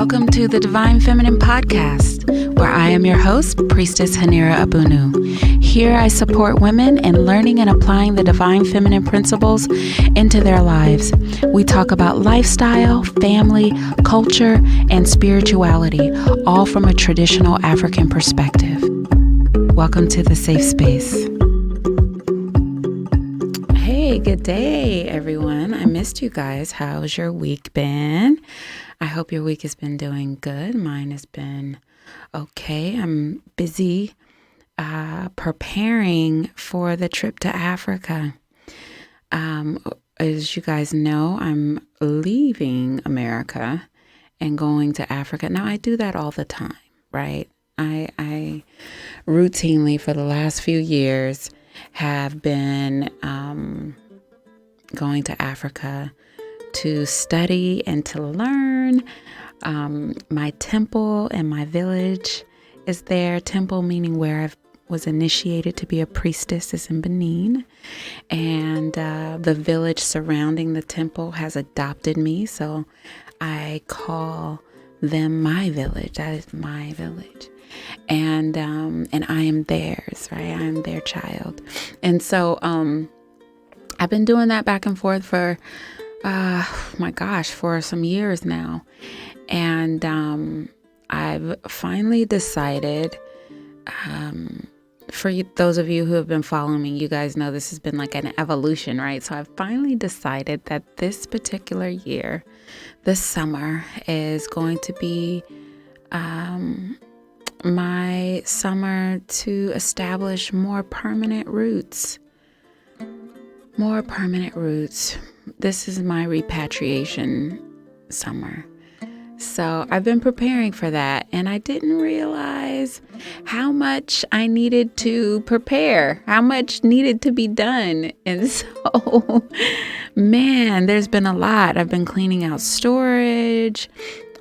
Welcome to the Divine Feminine Podcast, where I am your host, Priestess Haneera. Here I support women in learning and applying the divine feminine principles into their lives. We talk about lifestyle, family, culture, and spirituality, all from a traditional African perspective. Welcome to the safe space. Hey, good day, everyone. I missed you guys. How's your week been? I hope your week has been doing good. Mine has been okay. I'm busy preparing for the trip to Africa. As you guys know, I'm leaving America and going to Africa. Now, I do that all the time, right? I routinely, for the last few years, have been going to Africa to study and to learn. My temple and my village is there. Temple meaning where I was initiated to be a priestess is in Benin. And the village surrounding the temple has adopted me. So I call them my village. That is my village. And I am theirs, right? I am their child. And so I've been doing that back and forth for for some years now. And I've finally decided, for those of you who have been following me, you guys know this has been like an evolution, right? So I've finally decided that this particular year, this summer, is going to be my summer to establish more permanent roots. This is my repatriation summer. So I've been preparing for that, and I didn't realize how much I needed to prepare, how much needed to be done. And so, man, there's been a lot. I've been cleaning out storage.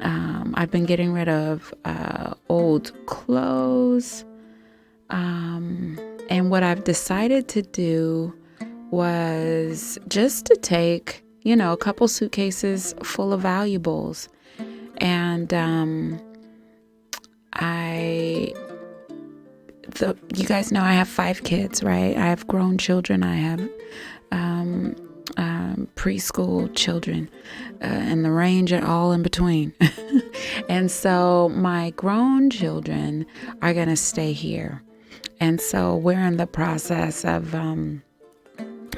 I've been getting rid of old clothes. And what I've decided to do was just to take, a couple suitcases full of valuables. And you guys know I have 5 kids, right? I have grown children. I have preschool children, and the range and all in between. And so my grown children are going to stay here. And so we're in the process of...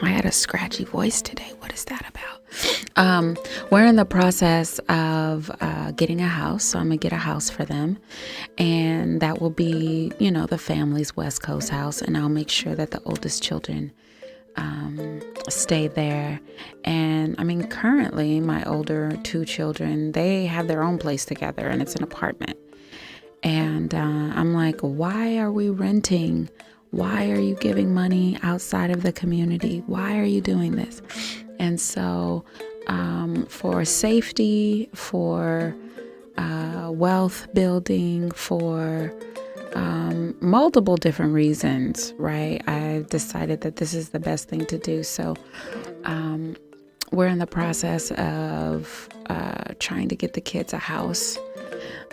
I had a scratchy voice today. What is that about? We're in the process of getting a house. So I'm going to get a house for them. And that will be, the family's West Coast house. And I'll make sure that the oldest children stay there. And currently my older 2 children, they have their own place together, and it's an apartment. And I'm like, why are we renting? Why are you giving money outside of the community? Why are you doing this? And so for safety, for wealth building, for multiple different reasons, right? I've decided that this is the best thing to do. So we're in the process of trying to get the kids a house.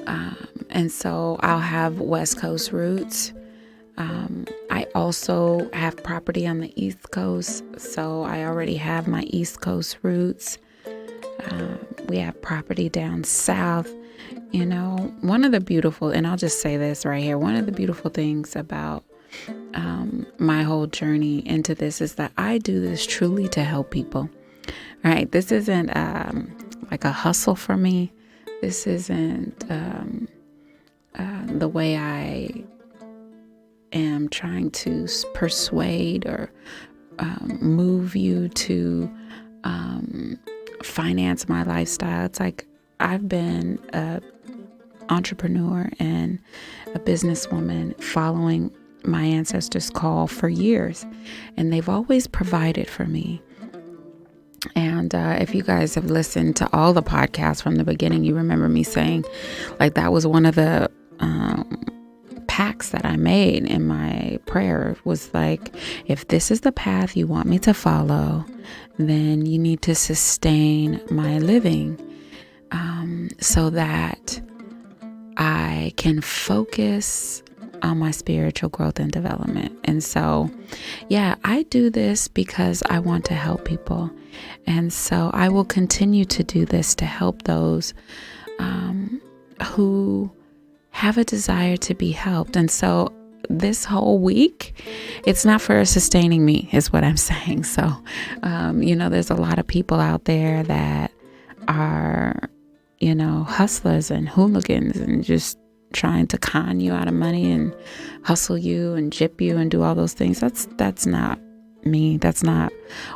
And so I'll have West Coast roots. I also have property on the East Coast, so I already have my East Coast roots. We have property down south. One of the beautiful, and I'll just say this right here, one of the beautiful things about my whole journey into this is that I do this truly to help people. All right, this isn't like a hustle for me. This isn't the way I am trying to persuade or move you to finance my lifestyle. It's like I've been an entrepreneur and a businesswoman following my ancestors' call for years, and they've always provided for me. And if you guys have listened to all the podcasts from the beginning, you remember me saying, like, that was one of the pacts that I made in my prayer, was like, if this is the path you want me to follow, then you need to sustain my living. so that I can focus on my spiritual growth and development. And so, yeah, I do this because I want to help people. And so I will continue to do this to help those who have a desire to be helped. And so this whole week, it's not for sustaining me, is what I'm saying. So, there's a lot of people out there that are, hustlers and hooligans and just trying to con you out of money and hustle you and gyp you and do all those things. That's not me. That's not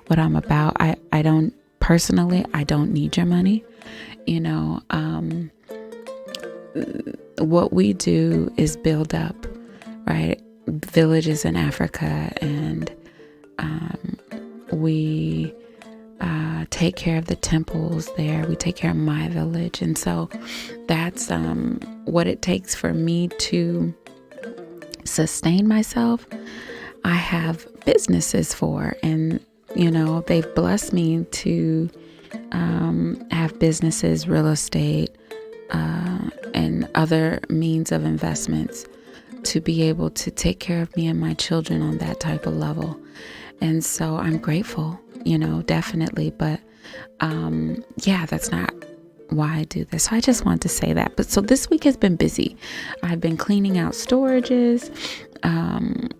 what I'm about. I don't need your money. What we do is build up, right, villages in Africa, and we take care of the temples there. We take care of my village. And so that's what it takes for me to sustain myself. I have businesses for, and they've blessed me to have businesses, real estate, and other means of investments to be able to take care of me and my children on that type of level. And so I'm grateful, definitely. But that's not why I do this. So I just want to say that. But so this week has been busy. I've been cleaning out storages.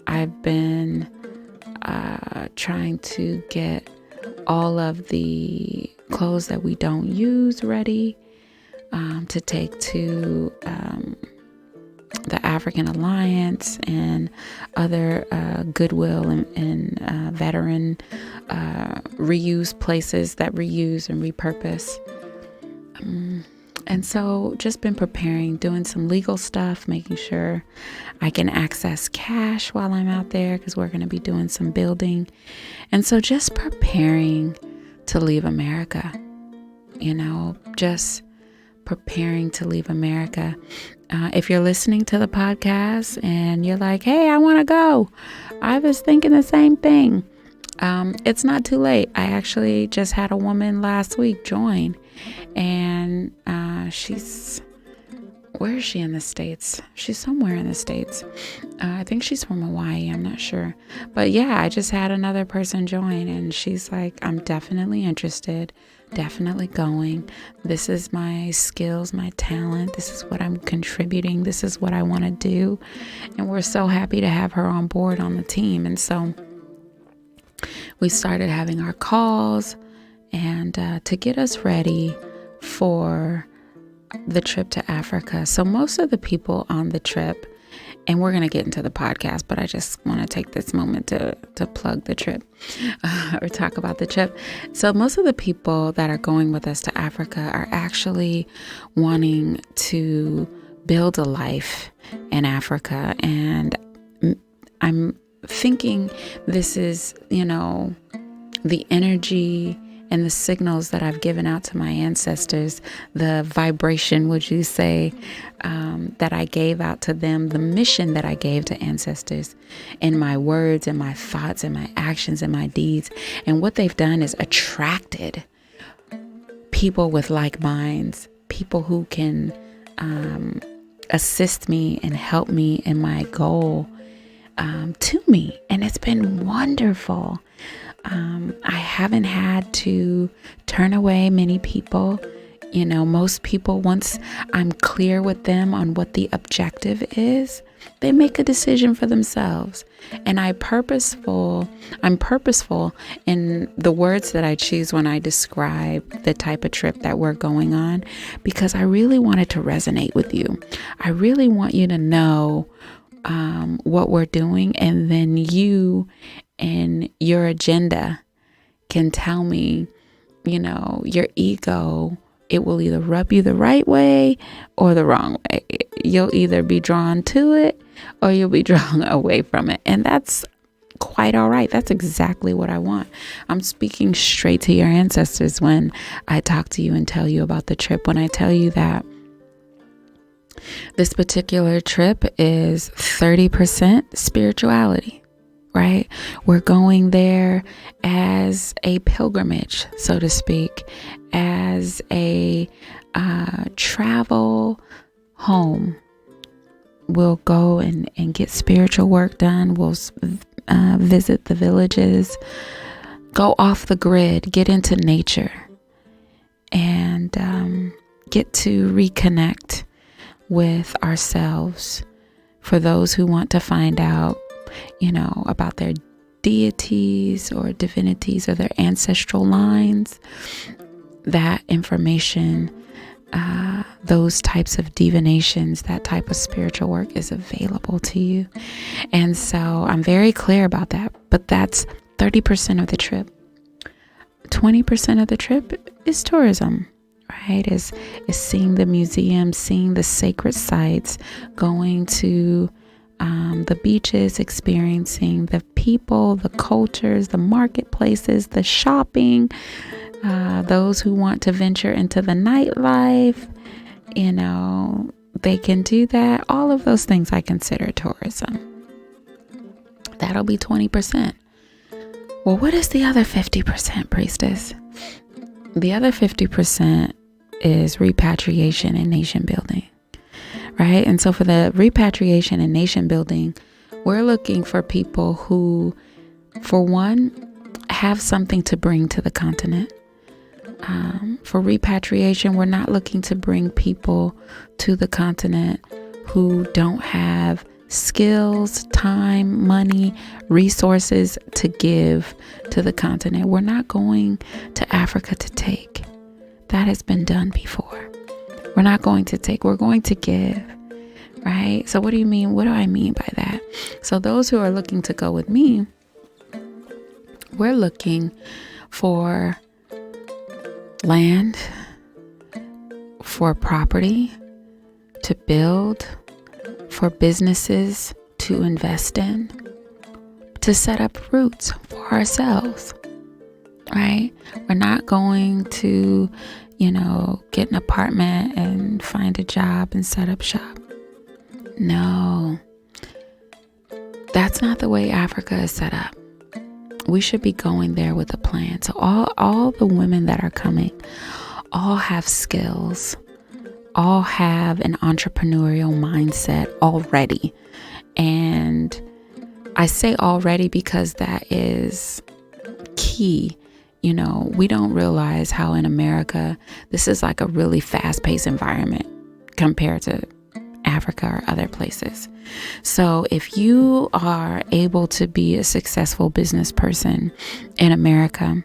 I've been trying to get all of the clothes that we don't use ready to take to the African Alliance and other Goodwill and veteran reuse places that reuse and repurpose. And so just been preparing, doing some legal stuff, making sure I can access cash while I'm out there, because we're going to be doing some building. And so just preparing to leave America, just preparing to leave America. If you're listening to the podcast and you're like, hey, I want to go, I was thinking the same thing. It's not too late. I actually just had a woman last week join, and where is she in the States? She's somewhere in the States. I think she's from Hawaii. I'm not sure. But yeah, I just had another person join, and she's like, I'm definitely interested, definitely going. This is my skills, my talent. This is what I'm contributing. This is what I want to do. And we're so happy to have her on board on the team. And so we started having our calls and to get us ready for the trip to Africa. So most of the people on the trip, and we're going to get into the podcast, but I just want to take this moment to plug the trip or talk about the trip. So most of the people that are going with us to Africa are actually wanting to build a life in Africa. And I'm thinking this is, the energy and the signals that I've given out to my ancestors, the vibration, would you say, that I gave out to them, the mission that I gave to ancestors in my words and my thoughts and my actions and my deeds. And what they've done is attracted people with like minds, people who can assist me and help me in my goal to me. And it's been wonderful. I haven't had to turn away many people. Most people, once I'm clear with them on what the objective is, they make a decision for themselves. And I'm purposeful in the words that I choose when I describe the type of trip that we're going on, because I really want it to resonate with you. I really want you to know what we're doing, and then you and your agenda can tell me, your ego, it will either rub you the right way or the wrong way. You'll either be drawn to it or you'll be drawn away from it. And that's quite all right. That's exactly what I want. I'm speaking straight to your ancestors when I talk to you and tell you about the trip. When I tell you that this particular trip is 30% spirituality, right? We're going there as a pilgrimage, so to speak, as a travel home. We'll go and get spiritual work done. We'll visit the villages, go off the grid, get into nature, and get to reconnect with ourselves. For those who want to find out, about their deities or divinities or their ancestral lines, that information, those types of divinations, that type of spiritual work is available to you. And so I'm very clear about that, but that's 30% of the trip. 20% of the trip is tourism, right? Is seeing the museums, seeing the sacred sites, going to the beaches, experiencing the people, the cultures, the marketplaces, the shopping, those who want to venture into the nightlife, they can do that. All of those things I consider tourism. That'll be 20%. Well, what is the other 50%, Priestess? The other 50% is repatriation and nation building, right? And so for the repatriation and nation building, we're looking for people who, for one, have something to bring to the continent. For repatriation, we're not looking to bring people to the continent who don't have skills, time, money, resources to give to the continent. We're not going to Africa to take. That has been done before. We're not going to take, we're going to give, right? So what do you mean? What do I mean by that? So those who are looking to go with me, we're looking for land, for property to build, for businesses to invest in, to set up roots for ourselves, right? We're not going to, get an apartment and find a job and set up shop. No, that's not the way Africa is set up. We should be going there with a plan. So all the women that are coming, all have skills, all have an entrepreneurial mindset already. And I say already because that is key. We don't realize how in America, this is like a really fast-paced environment compared to Africa or other places. So if you are able to be a successful business person in America,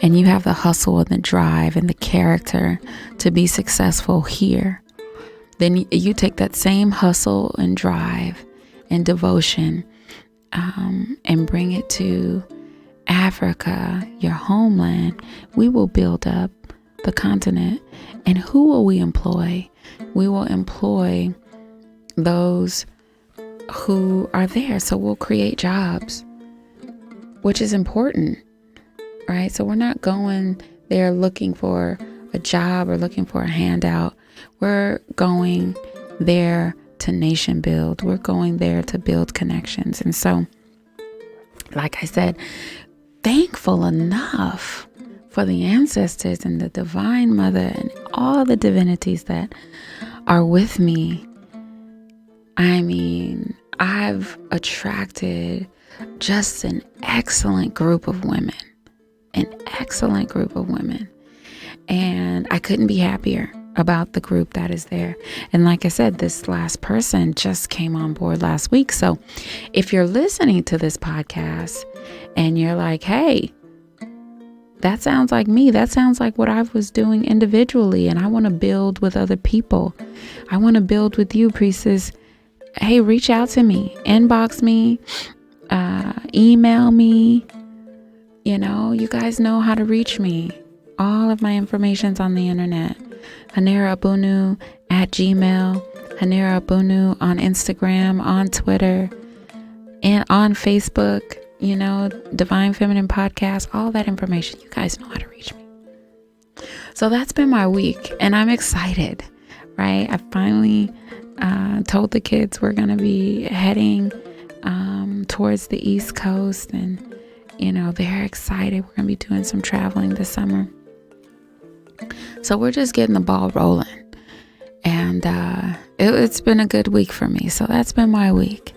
and you have the hustle and the drive and the character to be successful here, then you take that same hustle and drive and devotion and bring it to Africa, your homeland. We will build up the continent. And who will we employ? We will employ those who are there. So we'll create jobs, which is important, right? So we're not going there looking for a job or looking for a handout. We're going there to nation build. We're going there to build connections. And so, like I said, thankful enough for the ancestors and the divine mother and all the divinities that are with me. I mean, I've attracted just an excellent group of women, and I couldn't be happier about the group that is there. And like I said, this last person just came on board last week. So if you're listening to this podcast and you're like, hey, that sounds like me. That sounds like what I was doing individually. And I want to build with other people. I want to build with you, Priestess. Hey, reach out to me, inbox me, email me. You guys know how to reach me. All of my information's on the internet. HaneeraAbunu@gmail, HaneeraAbunu on Instagram, on Twitter, and on Facebook. Divine Feminine Podcast, all that information. You guys know how to reach me. So that's been my week, and I'm excited, right? I finally told the kids we're going to be heading towards the East Coast, and they're excited. We're going to be doing some traveling this summer. So we're just getting the ball rolling. And it's been a good week for me. So that's been my week.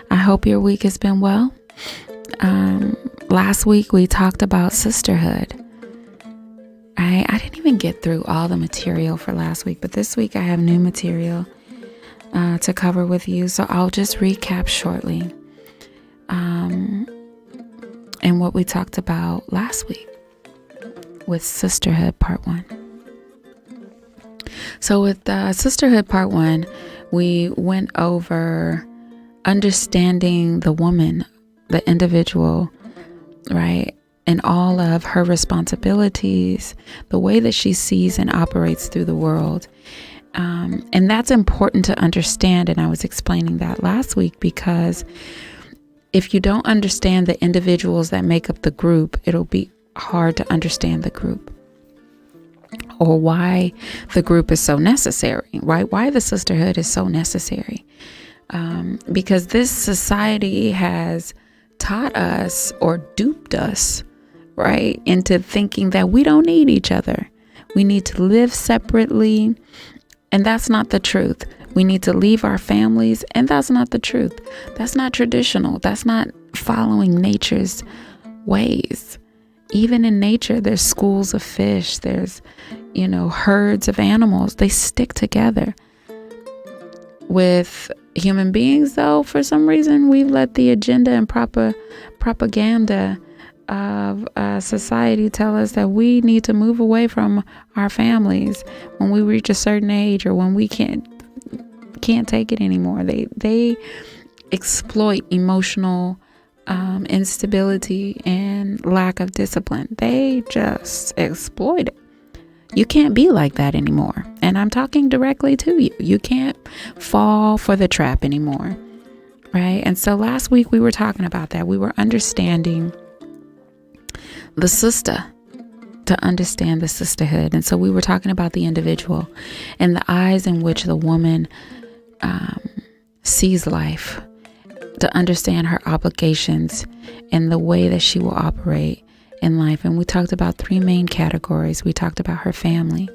I hope your week has been well. Last week we talked about sisterhood. I didn't even get through all the material for last week, but this week I have new material to cover with you. So I'll just recap shortly and what we talked about last week with Sisterhood Part 1. So with Sisterhood Part 1, we went over understanding the woman, the individual, right? And all of her responsibilities, the way that she sees and operates through the world. And that's important to understand. And I was explaining that last week, because if you don't understand the individuals that make up the group, it'll be hard to understand the group, or why the group is so necessary, right? Why the sisterhood is so necessary. Because this society has taught us, or duped us, right, into thinking that we don't need each other. We need to live separately. And that's not the truth. We need to leave our families. And that's not the truth. That's not traditional. That's not following nature's ways. Even in nature, there's schools of fish. There's, herds of animals. They stick together. With human beings, though, for some reason, we've let the agenda and propaganda of society tell us that we need to move away from our families when we reach a certain age, or when we can't take it anymore. They exploit emotional instability and lack of discipline. They just exploit it. You can't be like that anymore. And I'm talking directly to you. You can't fall for the trap anymore, right? And so last week we were talking about that. We were understanding the sister to understand the sisterhood. And so we were talking about the individual and the eyes in which the woman sees life, to understand her obligations and the way that she will operate in life. And we talked about 3 main categories. We talked about her family,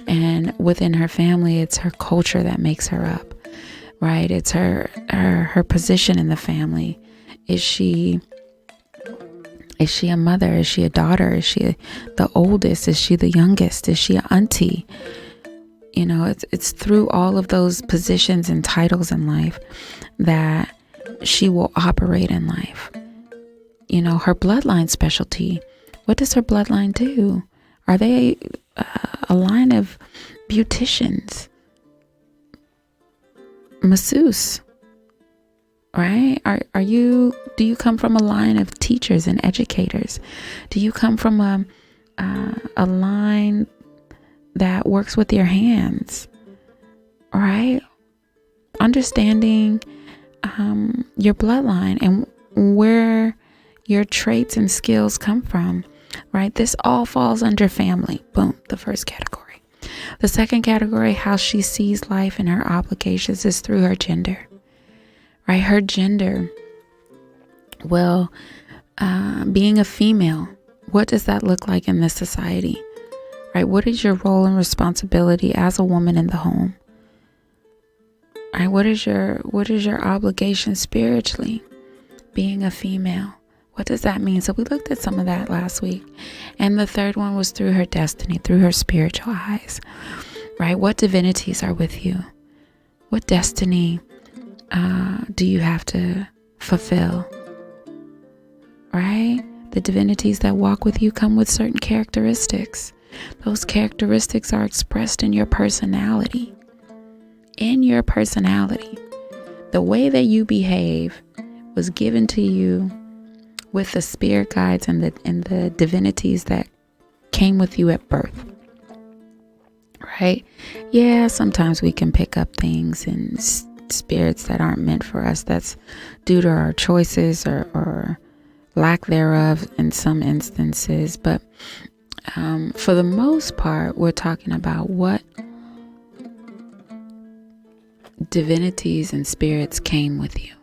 and within her family, it's her culture that makes her up, right? It's her position in the family. Is she a mother? Is she a daughter? Is she the oldest? Is she the youngest? Is she an auntie? It's through all of those positions and titles in life that she will operate in life. Her bloodline specialty. What does her bloodline do? Are they a line of beauticians, masseuse, right? Do you come from a line of teachers and educators? Do you come from a line that works with your hands? All right. Understanding your bloodline and where your traits and skills come from, right? This all falls under family. Boom, the first category. The second category, how she sees life and her obligations, is through her gender, right? Her gender. Well, being a female, what does that look like in this society, right? What is your role and responsibility as a woman in the home? Right? What is your obligation spiritually, being a female? What does that mean? So we looked at some of that last week. And the third one was through her destiny, through her spiritual eyes, right? What divinities are with you? What destiny do you have to fulfill, right? The divinities that walk with you come with certain characteristics. Those characteristics are expressed in your personality. In your personality. The way that you behave was given to you with the spirit guides and the divinities that came with you at birth. Right? Yeah, sometimes we can pick up things and spirits that aren't meant for us. That's due to our choices or lack thereof in some instances. But for the most part, we're talking about what divinities and spirits came with you.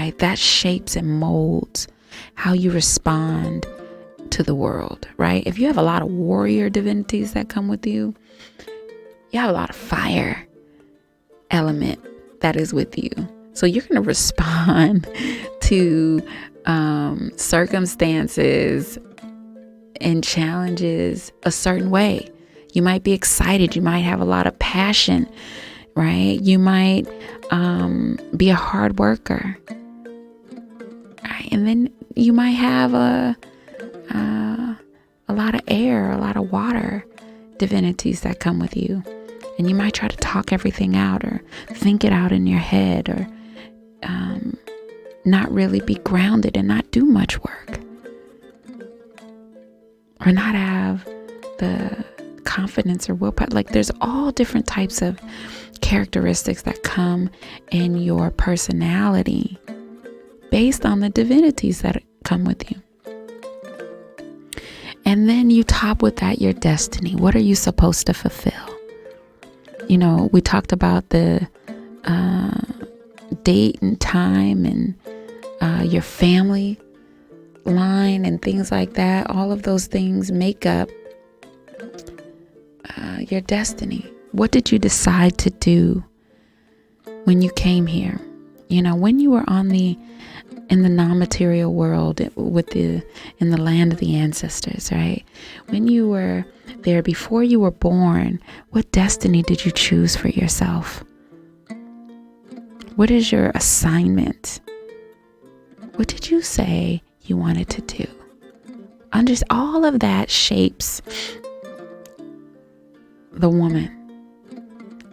right? That shapes and molds how you respond to the world, right? If you have a lot of warrior divinities that come with you, you have a lot of fire element that is with you. So you're going to respond to circumstances and challenges a certain way. You might be excited. You might have a lot of passion, right? You might be a hard worker, right? And then you might have a lot of air, a lot of water divinities that come with you. And you might try to talk everything out or think it out in your head, or not really be grounded and not do much work, or not have the confidence or willpower. Like, there's all different types of characteristics that come in your personality based on the divinities that come with you. And then you top with that your destiny. What are you supposed to fulfill? You know, we talked about the date and time and your family line and things like that. All of those things make up your destiny. What did you decide to do when you came here? You know, when you were in the non-material world in the land of the ancestors, right? When you were there before you were born, what destiny did you choose for yourself? What is your assignment? What did you say you wanted to do? All of that shapes the woman.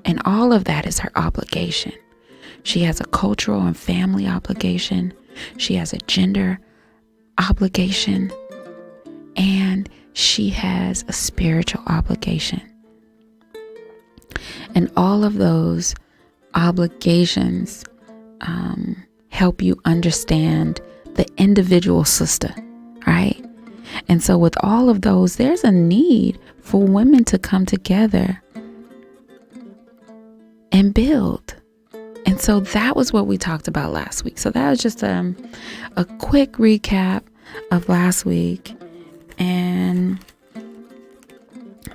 And all of that is her obligation. She has a cultural and family obligation. She has a gender obligation. And she has a spiritual obligation. And all of those obligations help you understand the individual sister, right? And so with all of those, there's a need for women to come together and build. And so that was what we talked about last week. So that was just a quick recap of last week. And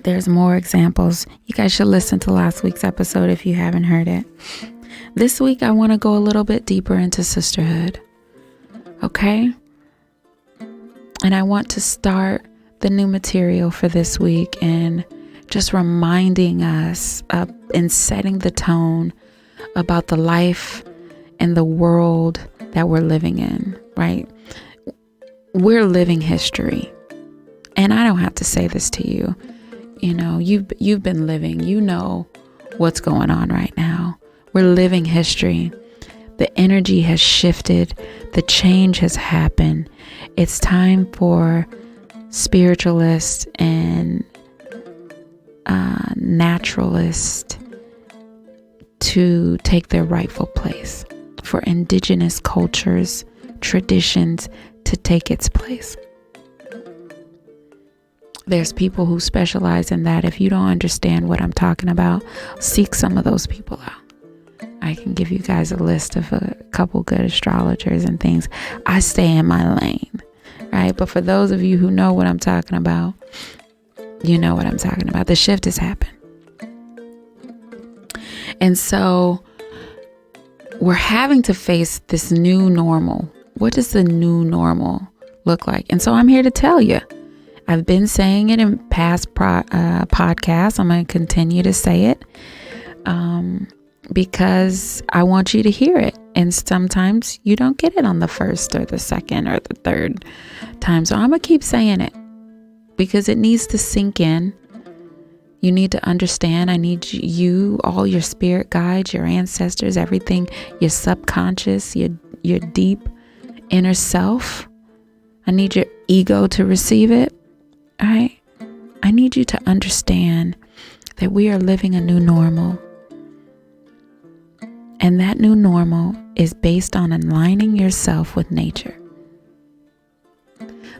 there's more examples. You guys should listen to last week's episode if you haven't heard it. This week, I want to go a little bit deeper into sisterhood. Okay? And I want to start the new material for this week and just reminding us and setting the tone about the life and the world that we're living in, right? We're living history. And I don't have to say this to you. You know, you've been living, you know what's going on right now. We're living history. The energy has shifted. The change has happened. It's time for spiritualists and naturalists to take their rightful place, for indigenous cultures, traditions to take its place. There's people who specialize in that. If you don't understand what I'm talking about, seek some of those people out. I can give you guys a list of a couple good astrologers and things. I stay in my lane, right? But for those of you who know what I'm talking about, you know what I'm talking about. The shift has happened. And so we're having to face this new normal. What does the new normal look like? And so I'm here to tell you. I've been saying it in past podcasts. I'm going to continue to say it because I want you to hear it. And sometimes you don't get it on the first or the second or the third time. So I'm going to keep saying it because it needs to sink in. You need to understand. I need you, all your spirit guides, your ancestors, everything, your subconscious, your deep inner self. I need your ego to receive it. All right. I need you to understand that we are living a new normal. And that new normal is based on aligning yourself with nature.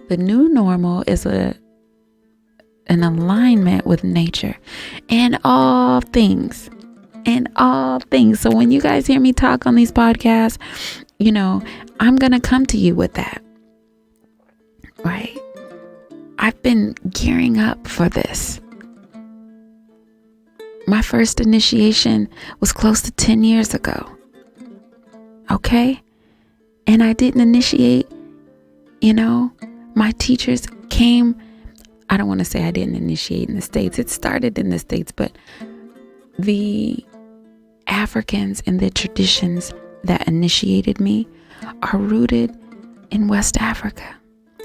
The new normal is an alignment with nature and all things. So when you guys hear me talk on these podcasts, I'm going to come to you with that, right? I've been gearing up for this. My first initiation was close to 10 years ago. Okay? And I didn't initiate, my teachers came. I don't want to say I didn't initiate in the States. It started in the States, but the Africans and the traditions that initiated me are rooted in West Africa.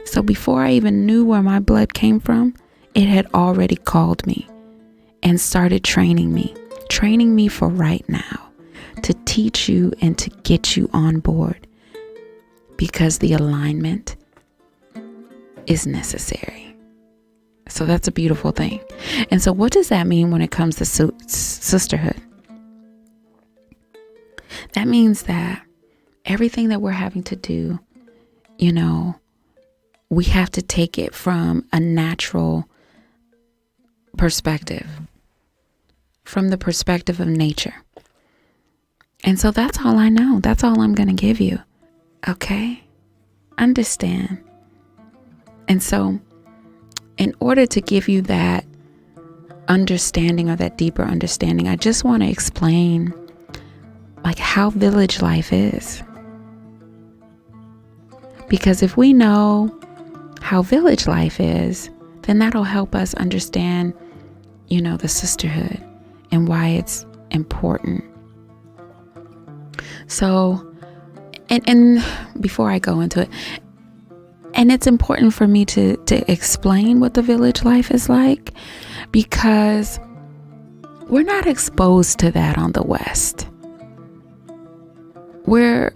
So before I even knew where my blood came from, it had already called me and started training me for right now, to teach you and to get you on board, because the alignment is necessary. So that's a beautiful thing. And so what does that mean when it comes to sisterhood? That means that everything that we're having to do, we have to take it from a natural perspective, from the perspective of nature. And so that's all I know. That's all I'm going to give you. Okay? Understand. And so in order to give you that understanding, or that deeper understanding, I just want to explain how village life is. Because if we know how village life is, then that'll help us understand, the sisterhood and why it's important. So, and before I go into it, and it's important for me to explain what the village life is like, because we're not exposed to that on the West. We're,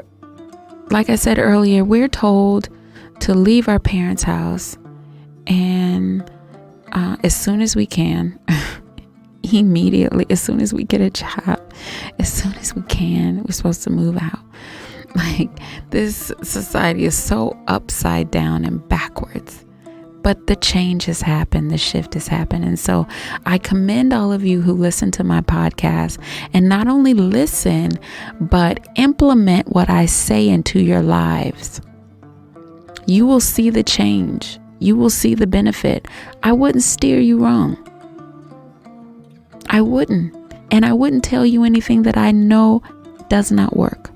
like I said earlier, we're told to leave our parents' house, and as soon as we can, immediately, as soon as we get a job, as soon as we can, we're supposed to move out. This society is so upside down and backwards. But the change has happened, the shift has happened. And so I commend all of you who listen to my podcast, and not only listen, but implement what I say into your lives. You will see the change. You will see the benefit. I wouldn't steer you wrong. I wouldn't. And I wouldn't tell you anything that I know does not work.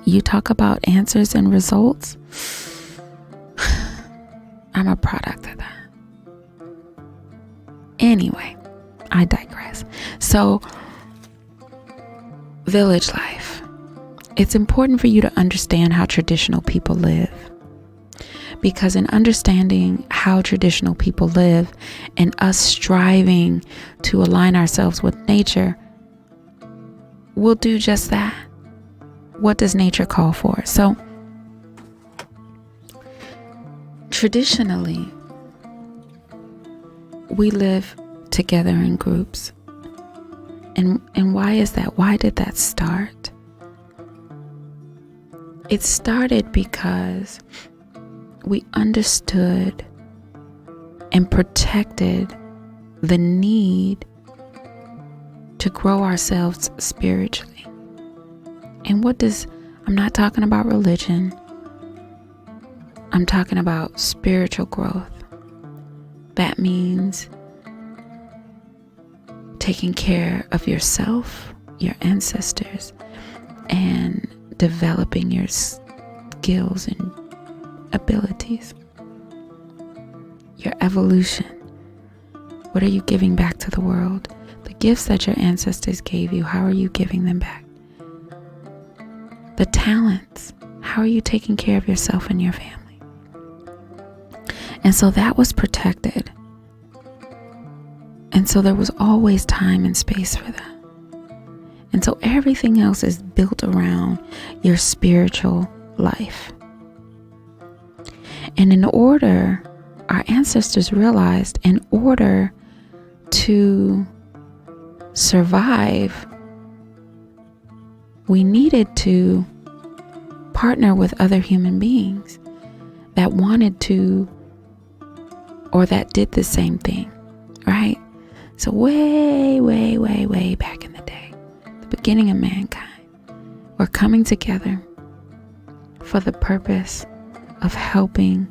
You talk about answers and results. I'm a product of that. Anyway, I digress. So, village life. It's important for you to understand how traditional people live. Because in understanding how traditional people live, and us striving to align ourselves with nature, we'll do just that. What does nature call for? So, traditionally, we live together in groups. And why is that? Why did that start? It started because we understood and protected the need to grow ourselves spiritually. And I'm not talking about religion. I'm talking about spiritual growth. That means taking care of yourself, your ancestors, and developing your skills and abilities. Your evolution. What are you giving back to the world? The gifts that your ancestors gave you, how are you giving them back? The talents. How are you taking care of yourself and your family? And so that was protected. And so there was always time and space for that. And so everything else is built around your spiritual life. And our ancestors realized, in order to survive, we needed to partner with other human beings that wanted to, or that did the same thing, right? So way, way, way, way back in the day, the beginning of mankind, We're coming together for the purpose of helping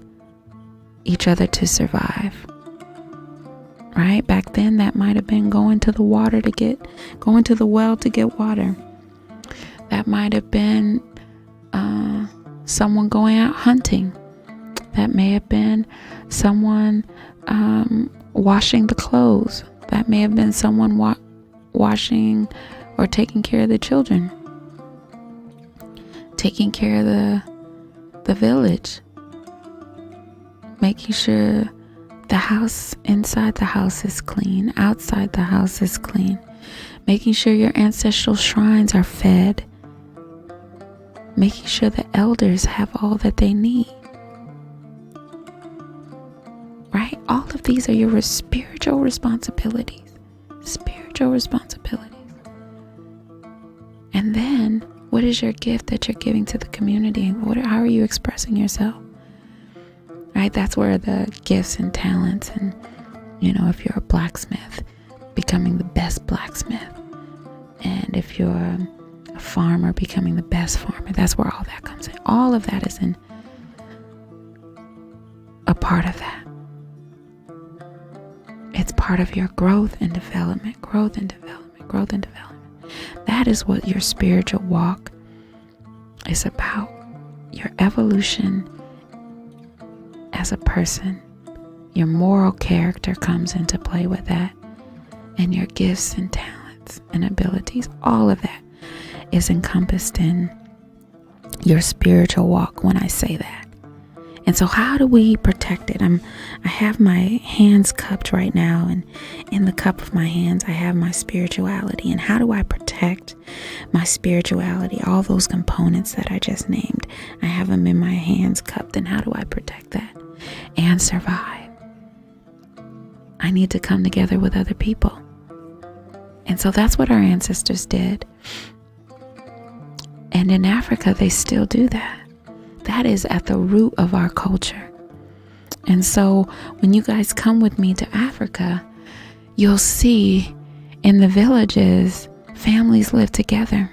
each other to survive. Right? Back then, that might have been going to the well to get water. That might have been someone going out hunting. That may have been someone washing the clothes. That may have been someone washing or taking care of the children. Taking care of the village. Making sure the house, inside the house is clean, outside the house is clean. Making sure your ancestral shrines are fed. Making sure the elders have all that they need. Right? All of these are your spiritual responsibilities. Spiritual responsibilities. And then, what is your gift that you're giving to the community? How are you expressing yourself? Right? That's where the gifts and talents and, if you're a blacksmith, becoming the best blacksmith. And if you're a farmer, becoming the best farmer. That's where all that comes in. All of that is in a part of that. It's part of your growth and development. That is what your spiritual walk is about. Your evolution as a person. Your moral character comes into play with that. And your gifts and talents and abilities. All of that is encompassed in your spiritual walk when I say that. And so how do we protect it? I have my hands cupped right now, and in the cup of my hands I have my spirituality. And how do I protect my spirituality? All those components that I just named, I have them in my hands cupped. And how do I protect that and survive? I need to come together with other people. And so that's what our ancestors did. And in Africa, they still do that. That is at the root of our culture. And so when you guys come with me to Africa, you'll see in the villages, families live together.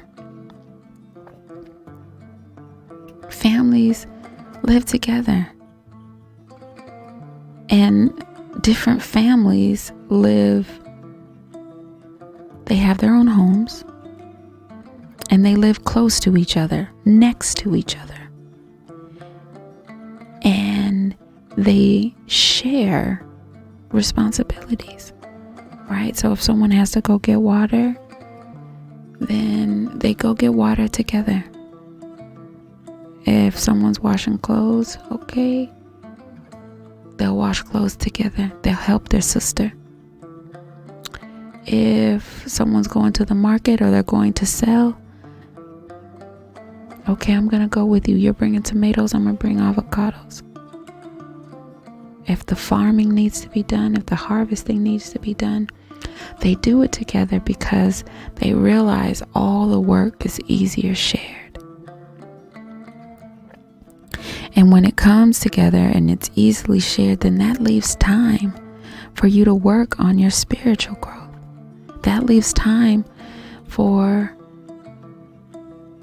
Families live together. And different families they have their own homes. And they live close to each other, next to each other. And they share responsibilities, right? So if someone has to go get water, then they go get water together. If someone's washing clothes, okay, they'll wash clothes together. They'll help their sister. If someone's going to the market or they're going to sell, okay, I'm going to go with you. You're bringing tomatoes, I'm going to bring avocados. If the farming needs to be done, if the harvesting needs to be done, they do it together because they realize all the work is easier shared. And when it comes together and it's easily shared, then that leaves time for you to work on your spiritual growth. That leaves time for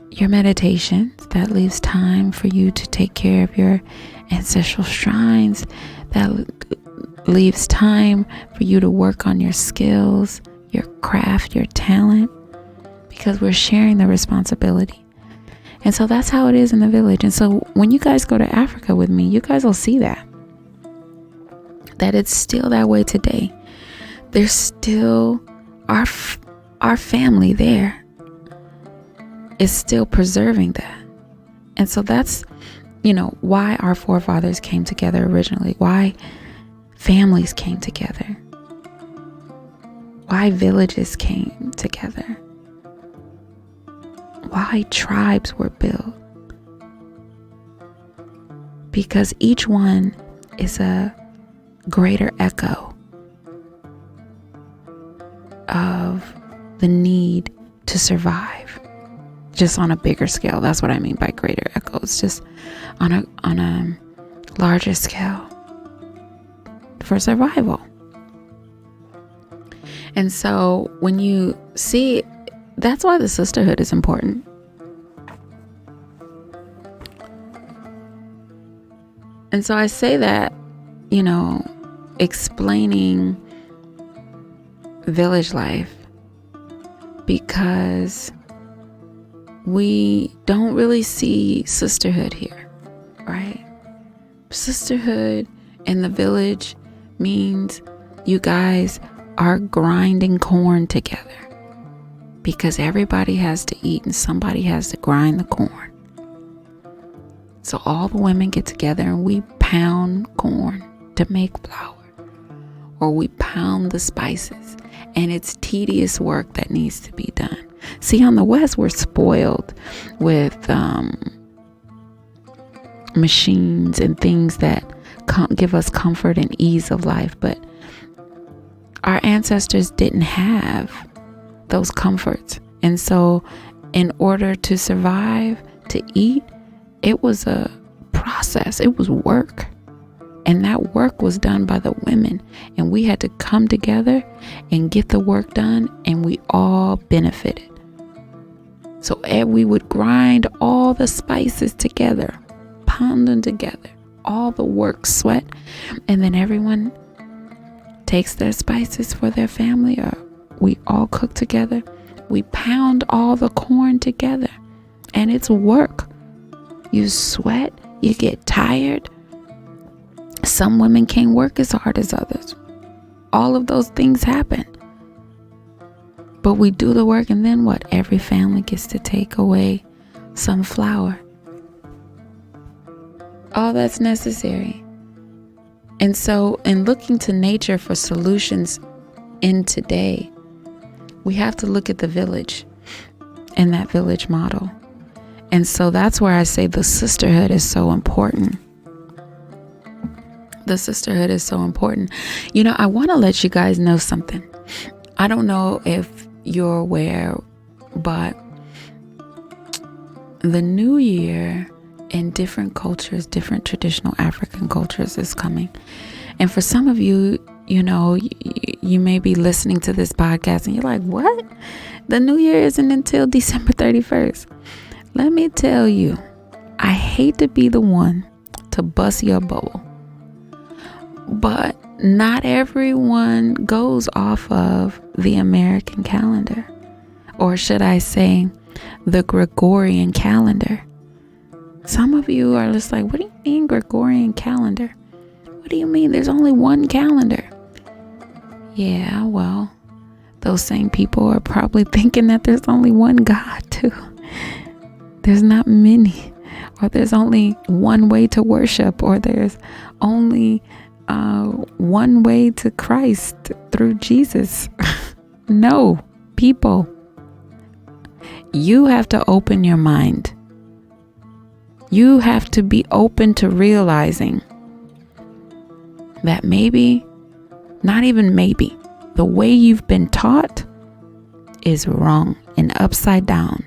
your meditations. That leaves time for you to take care of your ancestral shrines. That leaves time for you to work on your skills, your craft, your talent, because we're sharing the responsibility. And so that's how it is in the village. And so when you guys go to Africa with me, you guys will see that it's still that way today. There's still our family there is still preserving that. And so that's, why our forefathers came together originally, why families came together, why villages came together, why tribes were built. Because each one is a greater echo of the need to survive, just on a bigger scale. That's what I mean by greater echoes, just on a larger scale for survival. And so when you see, that's why the sisterhood is important. And so I say that, explaining village life, because we don't really see sisterhood here, right? Sisterhood in the village means you guys are grinding corn together, because everybody has to eat and somebody has to grind the corn. So all the women get together and we pound corn to make flour, or we pound the spices, and it's tedious work that needs to be done. See, on the West, we're spoiled with machines and things that give us comfort and ease of life, but our ancestors didn't have those comforts. And so in order to survive, to eat, it was a process. It was work. And that work was done by the women. And we had to come together and get the work done, and we all benefited. So we would grind all the spices together, pound them together, all the work, sweat, and then everyone takes their spices for their family, or we all cook together. We pound all the corn together, and it's work. You sweat, you get tired. Some women can't work as hard as others. All of those things happen. But we do the work, and then what? Every family gets to take away some flour. All that's necessary. And so in looking to nature for solutions in today, we have to look at the village and that village model. And so that's where I say the sisterhood is so important. The sisterhood is so important. I want to let you guys know something. I don't know if you're aware, but the new year in different cultures, different traditional African cultures is coming. And for some of you, you may be listening to this podcast and you're like, what? The new year isn't until December 31st. Let me tell you, I hate to be the one to bust your bubble, but not everyone goes off of the American calendar, or should I say the Gregorian calendar. Some of you are just like, what do you mean Gregorian calendar? What do you mean there's only one calendar? Yeah, well, those same people are probably thinking that there's only one God too. There's not many, or there's only one way to worship, or there's only one way to Christ through Jesus. No, people, you have to open your mind. You have to be open to realizing that maybe, not even maybe, the way you've been taught is wrong and upside down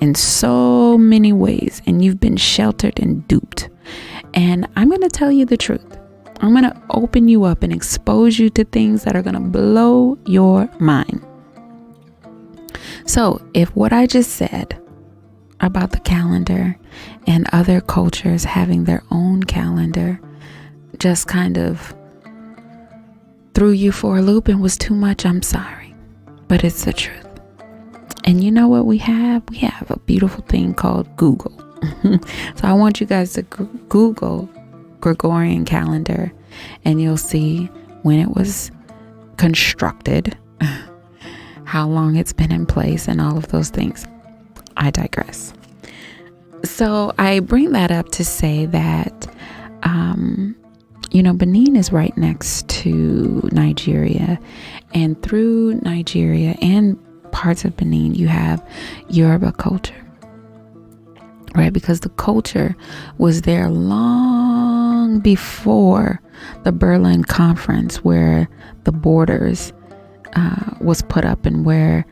in so many ways, and you've been sheltered and duped. And I'm going to tell you the truth. I'm going to open you up and expose you to things that are going to blow your mind. So if what I just said about the calendar and other cultures having their own calendar just kind of threw you for a loop and was too much, I'm sorry, but it's the truth. And you know what we have? We have a beautiful thing called Google. So I want you guys to Google Gregorian calendar, and you'll see when it was constructed, how long it's been in place, and all of those things. I digress. So I bring that up to say that, Benin is right next to Nigeria, and through Nigeria and parts of Benin, you have Yoruba culture, right? Because the culture was there long before the Berlin Conference, where the borders was put up, and where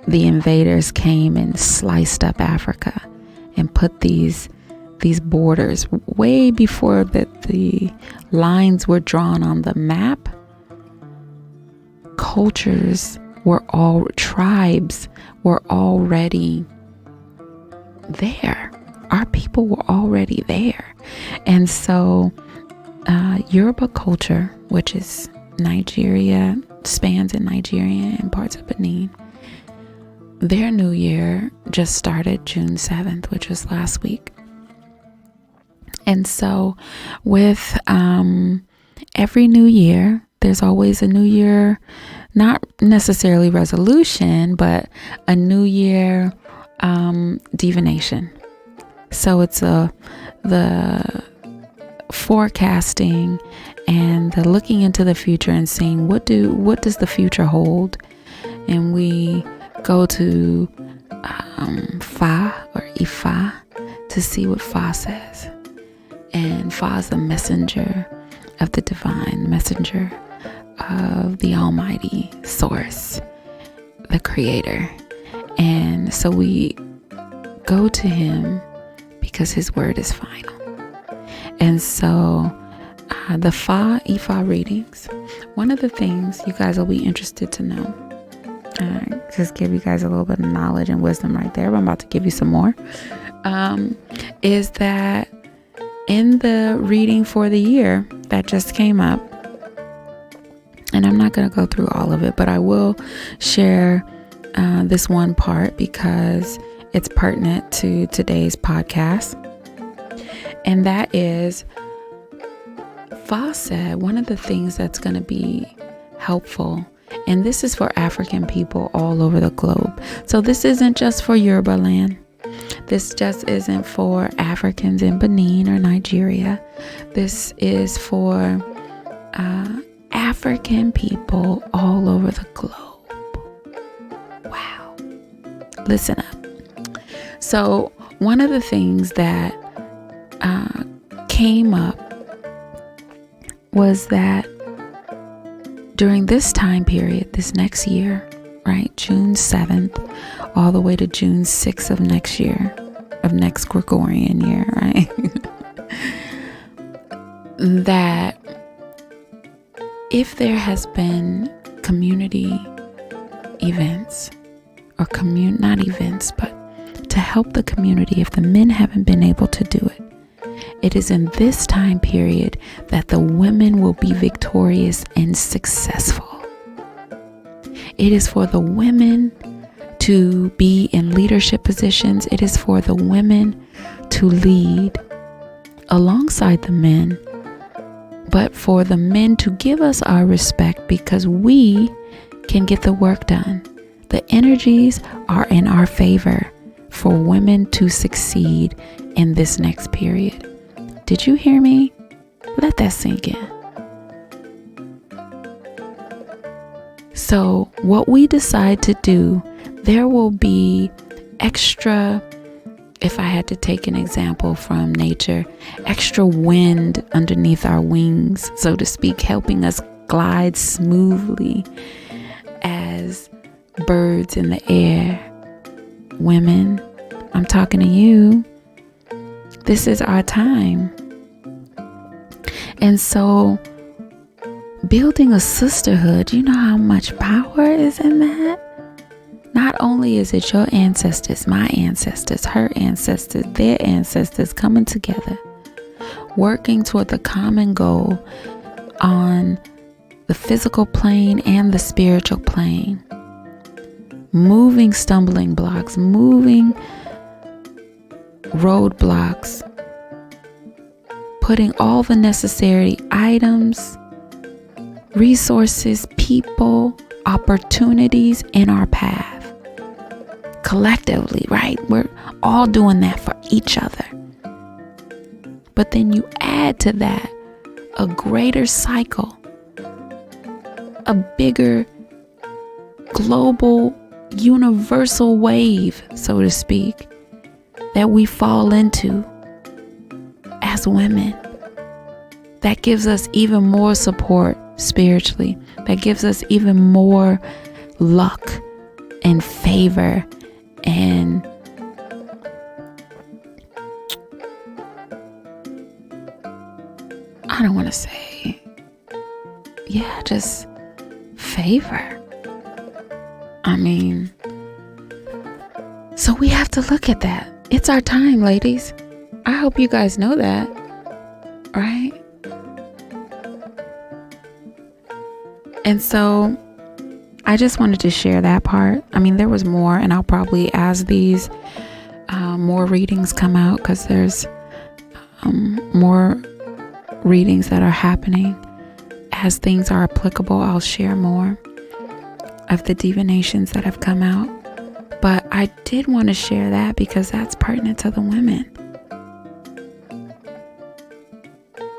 the invaders came and sliced up Africa and put these borders way before the lines were drawn on the map. Tribes were already there. our people were already there. And so Yoruba culture, which is Nigeria, spans in Nigeria and parts of Benin, their new year just started June 7th, which was last week. And so with every new year, there's always a new year, not necessarily resolution, but a new year divination. So it's the forecasting and the looking into the future and seeing what does the future hold. And we go to Fa or Ifa to see what Fa says. And Fa is the messenger of the divine, messenger of the Almighty Source, the Creator. And so we go to him because his word is final. And so the Fa Ifa readings, one of the things you guys will be interested to know, just give you guys a little bit of knowledge and wisdom right there, but I'm about to give you some more, is that in the reading for the year that just came up, and I'm not going to go through all of it, but I will share this one part because it's pertinent to today's podcast. And that is, Fa said one of the things that's going to be helpful, and this is for African people all over the globe. So this isn't just for Yoruba land. This just isn't for Africans in Benin or Nigeria. This is for African people all over the globe. Wow. Listen up. So one of the things that came up was that during this time period, this next year, right, June 7th all the way to June 6th of next year, of next Gregorian year, right, that if there has been community events or not events, but to help the community, if the men haven't been able to do it, it is in this time period that the women will be victorious and successful. It is for the women to be in leadership positions. It is for the women to lead alongside the men, but for the men to give us our respect because we can get the work done. The energies are in our favor for women to succeed in this next period. Did you hear me? Let that sink in. So what we decide to do, there will be extra, if I had to take an example from nature, extra wind underneath our wings, so to speak, helping us glide smoothly as birds in the air. Women, I'm talking to you. This is our time. And so building a sisterhood, you know how much power is in that? Not only is it your ancestors, my ancestors, her ancestors, their ancestors coming together, working toward the common goal on the physical plane and the spiritual plane, moving stumbling blocks, moving roadblocks, putting all the necessary items, resources, people, opportunities in our path. Collectively, right? We're all doing that for each other. But then you add to that a greater cycle, a bigger global universal wave, so to speak, that we fall into as women. That gives us even more support spiritually. That gives us even more luck and favor and I don't want to say, just favor. I mean, so we have to look at that. It's our time, ladies. I hope you guys know that, right? And so I just wanted to share that part. I mean, there was more, and I'll probably, as these more readings come out, because there's more readings that are happening, as things are applicable, I'll share more of the divinations that have come out. But I did want to share that because that's pertinent to the women.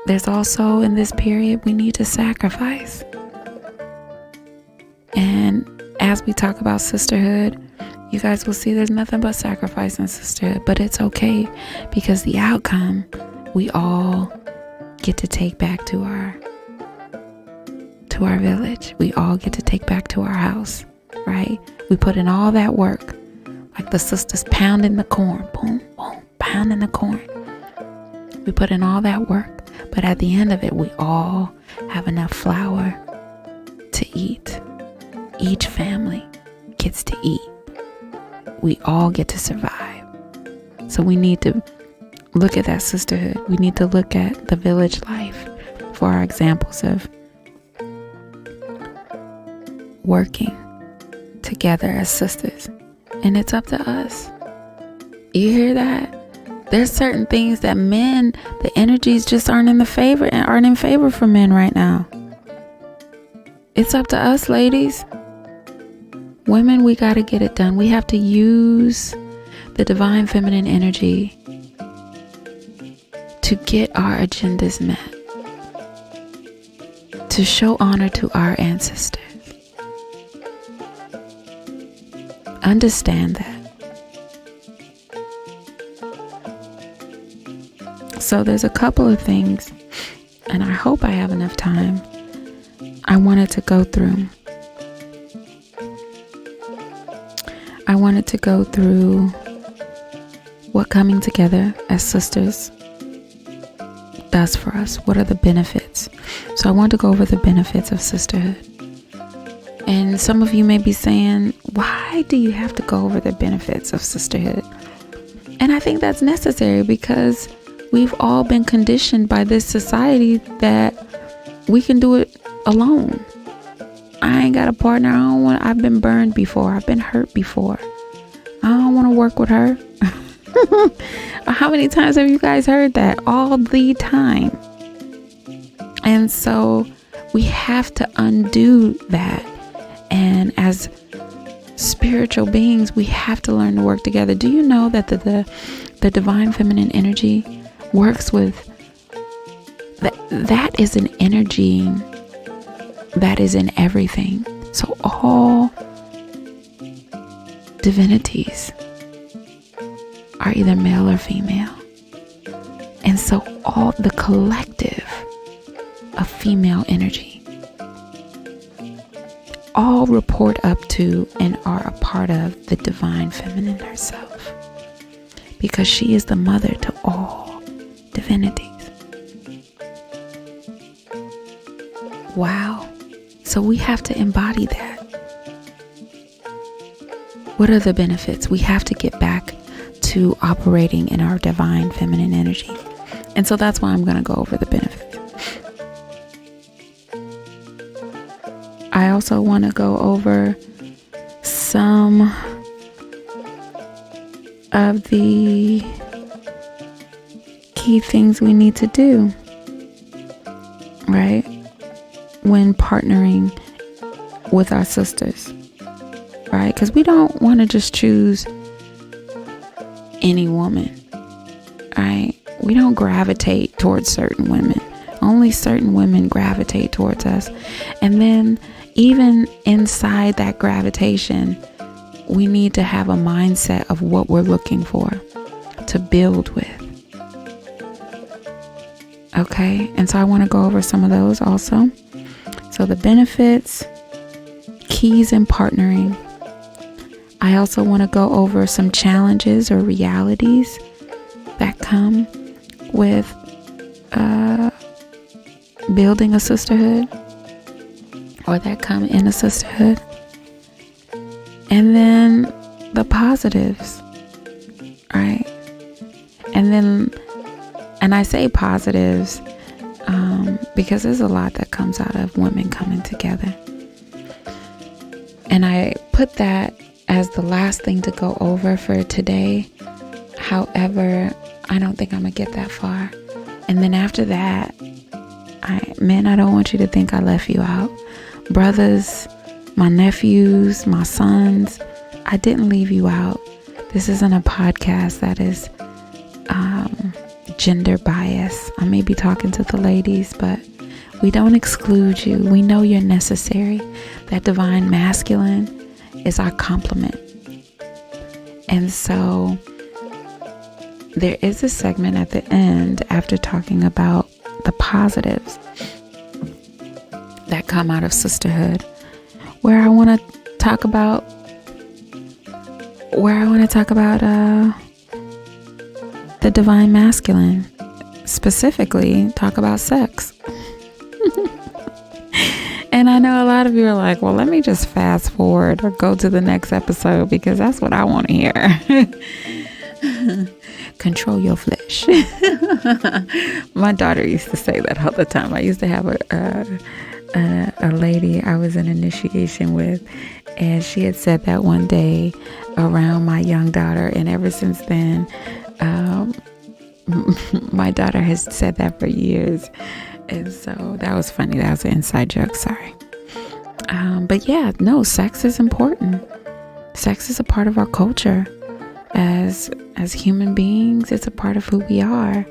There's also, in this period, we need to sacrifice. And as we talk about sisterhood, you guys will see there's nothing but sacrifice in sisterhood. But it's okay, because the outcome, we all get to take back to our village. We all get to take back to our house, right? We put in all that work, like the sisters pounding the corn, boom, boom, pounding the corn. We put in all that work, but at the end of it, we all have enough flour to eat. Each family gets to eat. We all get to survive. So we need to look at that sisterhood. We need to look at the village life for our examples of working together as sisters. And it's up to us. You hear that? There's certain things that men, the energies just aren't in favor for men right now. It's up to us, ladies. Women, we got to get it done. We have to use the divine feminine energy to get our agendas met, to show honor to our ancestors. Understand that. So there's a couple of things, and I hope I have enough time, I wanted to go through. I wanted to go through what coming together as sisters does for us. What are the benefits? So I want to go over the benefits of sisterhood. And some of you may be saying, why do you have to go over the benefits of sisterhood? And I think that's necessary because we've all been conditioned by this society that we can do it alone. I ain't got a partner. I've been burned before. I've been hurt before. I don't want to work with her. How many times have you guys heard that? All the time. And so we have to undo that. And as spiritual beings, we have to learn to work together. Do you know that the divine feminine energy works with that is an energy that is in everything. So all divinities are either male or female. And so all the collective of female energy all report up to and are a part of the divine feminine herself, because she is the mother to all divinities. Wow. So we have to embody that. What are the benefits? We have to get back to operating in our divine feminine energy. And so that's why I'm going to go over the benefits. I also want to go over some of the key things we need to do, right, when partnering with our sisters, right? Because we don't want to just choose any woman, right? We don't gravitate towards certain women. Only certain women gravitate towards us. And then even inside that gravitation, we need to have a mindset of what we're looking for to build with. Okay, and so I want to go over some of those also. So the benefits, keys in partnering. I also want to go over some challenges or realities that come with building a sisterhood, or that come in a sisterhood. And then the positives, right? And then And I say positives because there's a lot that comes out of women coming together. And I put that as the last thing to go over for today. However, I don't think I'm going to get that far. And then after that, I don't want you to think I left you out. Brothers, my nephews, my sons, I didn't leave you out. This isn't a podcast that is gender bias. I may be talking to the ladies, but we don't exclude you. We know you're necessary. That divine masculine is our complement. And so there is a segment at the end after talking about the positives that come out of sisterhood where I want to talk about the divine masculine, specifically talk about sex. And I know a lot of you are like, well, let me just fast forward or go to the next episode because that's what I want to hear. Control your flesh. My daughter used to say that all the time. I used to have a lady I was in initiation with, and she had said that one day around my young daughter, and ever since then, my daughter has said that for years. And so that was funny. That was an inside joke. Sorry. But yeah, no, sex is important. Sex is a part of our culture. As human beings, it's a part of who we are.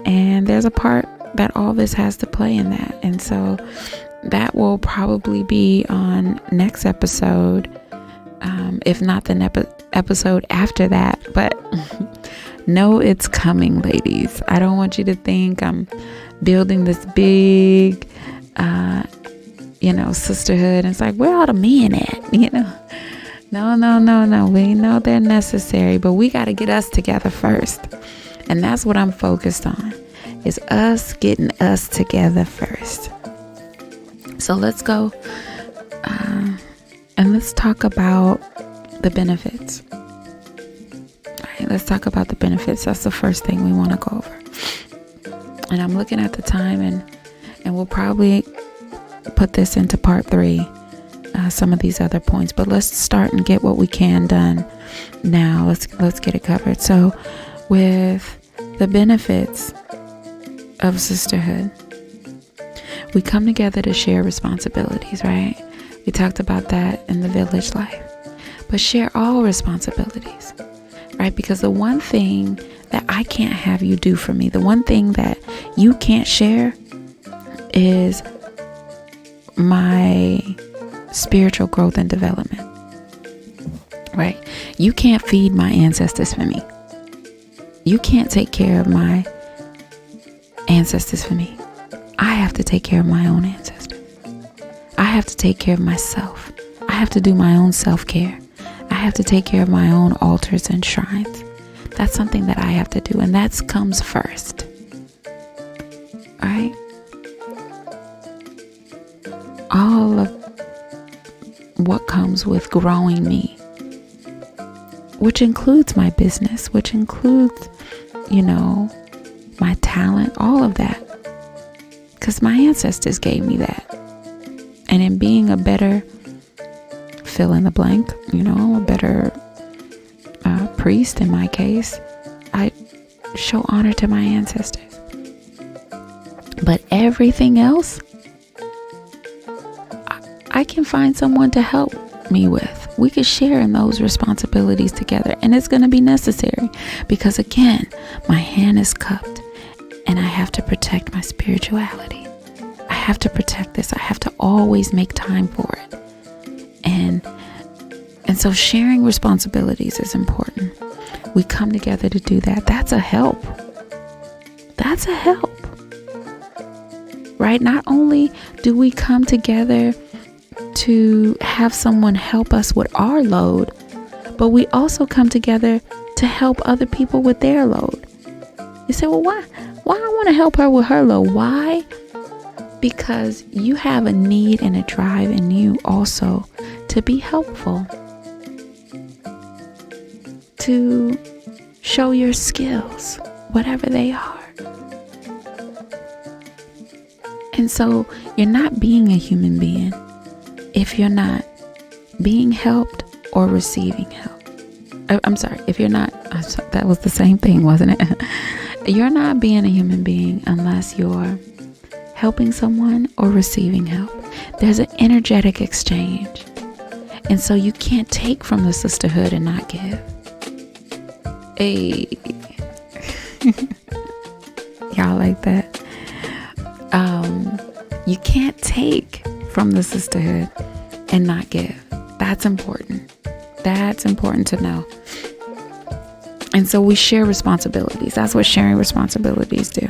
And there's a part that all this has to play in that. And so that will probably be on next episode, if not the episode after that. But no, it's coming, ladies. I don't want you to think I'm building this big, sisterhood. And it's like, where are the men at? No. We know they're necessary, but we got to get us together first. And that's what I'm focused on, is us getting us together first. So let's go and let's talk about the benefits. All right, let's talk about the benefits. That's the first thing we want to go over. And I'm looking at the time, and we'll probably put this into part 3, some of these other points. But let's start and get what we can done now. Let's get it covered. So with the benefits of sisterhood, we come together to share responsibilities, right? We talked about that in the village life. But share all responsibilities, right? Because the one thing that I can't have you do for me, the one thing that you can't share is my spiritual growth and development, right? You can't feed my ancestors for me. You can't take care of my ancestors for me. I have to take care of my own ancestors. I have to take care of myself. I have to do my own self-care. I have to take care of my own altars and shrines. That's something that I have to do, and that comes first. All right? All of what comes with growing me, which includes my business, which includes, my talent, all of that. Because my ancestors gave me that. And in being a better fill in the blank, a better priest in my case, I show honor to my ancestors. But everything else, I can find someone to help me with. We could share in those responsibilities together, and it's going to be necessary because, again, my hand is cupped and I have to protect my spirituality. I have to protect this. I have to always make time for it. And so sharing responsibilities is important. We come together to do that. That's a help. That's a help. Right? Not only do we come together to have someone help us with our load, but we also come together to help other people with their load. You say, well, why I want to help her with her load? Why? Because you have a need and a drive in you also to be helpful, to show your skills, whatever they are. And so you're not being a human being if you're not being helped or receiving help. I'm sorry, if you're not, that was the same thing, wasn't it? You're not being a human being unless you're helping someone or receiving help. There's an energetic exchange. And so you can't take from the sisterhood and not give. Hey. Y'all like that? You can't take from the sisterhood and not give. That's important. That's important to know. And so we share responsibilities. That's what sharing responsibilities do.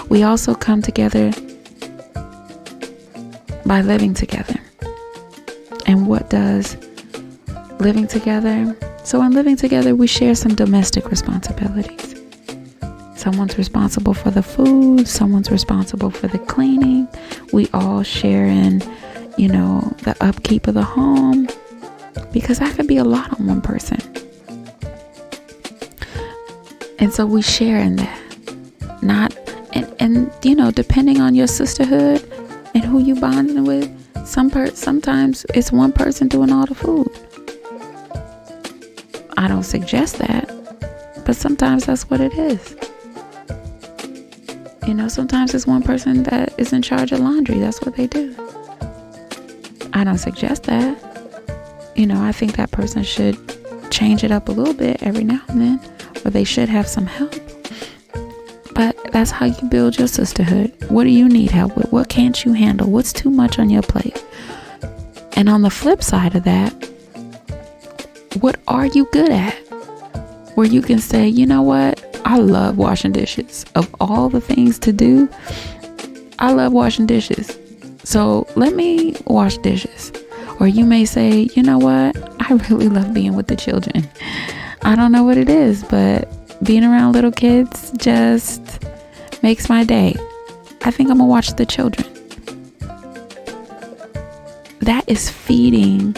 We also come together by living together. And what does living together? So in living together, we share some domestic responsibilities. Someone's responsible for the food. Someone's responsible for the cleaning. We all share in, the upkeep of the home, because that could be a lot on one person. And so we share in that. Depending on your sisterhood and who you bonding with, sometimes it's one person doing all the food. I don't suggest that, but sometimes that's what it is. Sometimes it's one person that is in charge of laundry. That's what they do. I don't suggest that. I think that person should change it up a little bit every now and then, or they should have some help. But that's how you build your sisterhood. What do you need help with? What can't you handle? What's too much on your plate? And on the flip side of that, what are you good at? Where you can say, you know what? I love washing dishes. Of all the things to do, I love washing dishes. So let me wash dishes. Or you may say, you know what? I really love being with the children. I don't know what it is, but being around little kids just makes my day. I think I'm gonna watch the children. That is feeding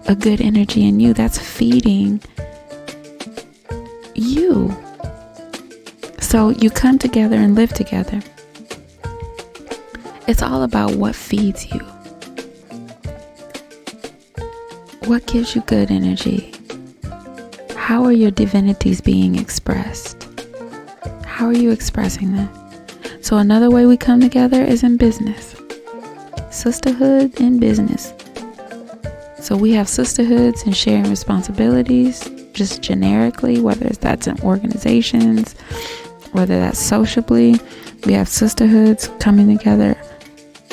a good energy in you. That's feeding you. So you come together and live together. It's all about what feeds you. What gives you good energy? How are your divinities being expressed? How are you expressing them? So another way we come together is in business. Sisterhood in business. So we have sisterhoods and sharing responsibilities, just generically, whether that's in organizations, whether that's sociably. We have sisterhoods coming together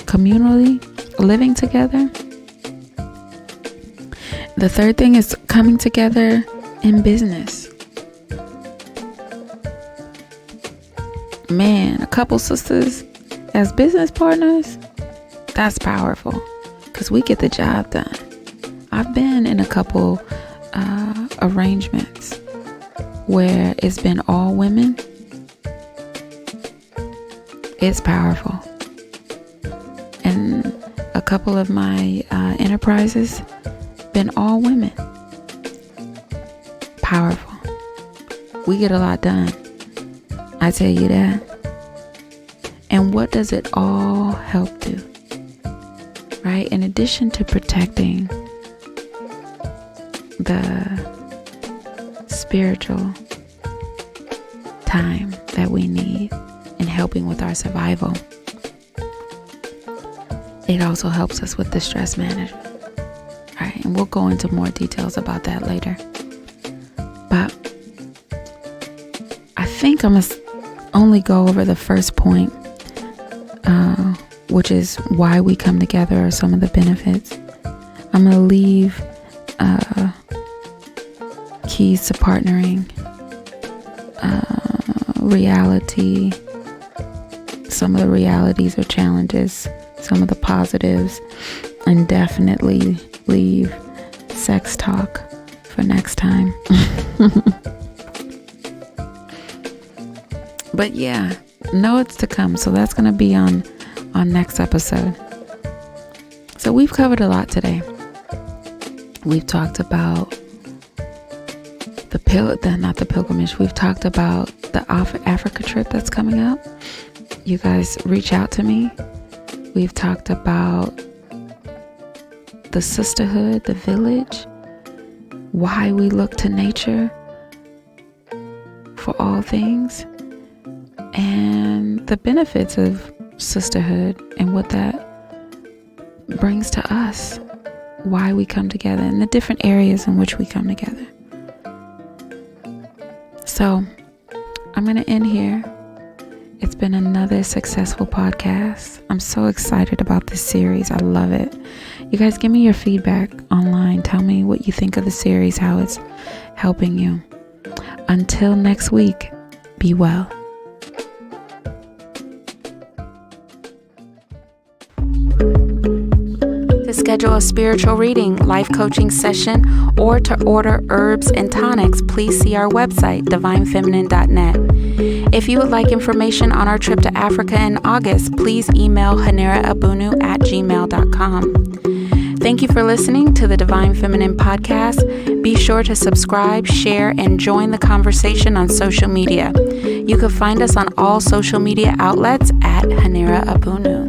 communally, living together. The third thing is coming together in business. Man, a couple sisters as business partners, that's powerful, because we get the job done. I've been in a couple arrangements where it's been all women. It's powerful. And a couple of my enterprises been all women. Powerful. We get a lot done, I tell you that. And what does it all help do? Right? In addition to protecting the spiritual time that we need in helping with our survival, it also helps us with the stress management. Right? And we'll go into more details about that later. But I think I must only go over the first point, which is why we come together, or some of the benefits. I'm going to leave keys to partnering, reality, some of the realities or challenges, some of the positives, and definitely leave sex talk for next time. But yeah, know it's to come. So that's going to be on next episode. So we've covered a lot today. We've talked about not the pilgrimage. We've talked about the Africa trip that's coming up. You guys reach out to me We've talked about the sisterhood, the village, why we look to nature for all things, and the benefits of sisterhood and what that brings to us, why we come together, and the different areas in which we come together. So I'm going to end here. It's been another successful podcast. I'm so excited about this series. I love it. You guys, give me your feedback online. Tell me what you think of the series, how it's helping you. Until next week, be well. To schedule a spiritual reading, life coaching session, or to order herbs and tonics, please see our website, divinefeminine.net. If you would like information on our trip to Africa in August, please email haneeraabunu@gmail.com. Thank you for listening to the Divine Feminine Podcast. Be sure to subscribe, share, and join the conversation on social media. You can find us on all social media outlets at Haneera Abunu.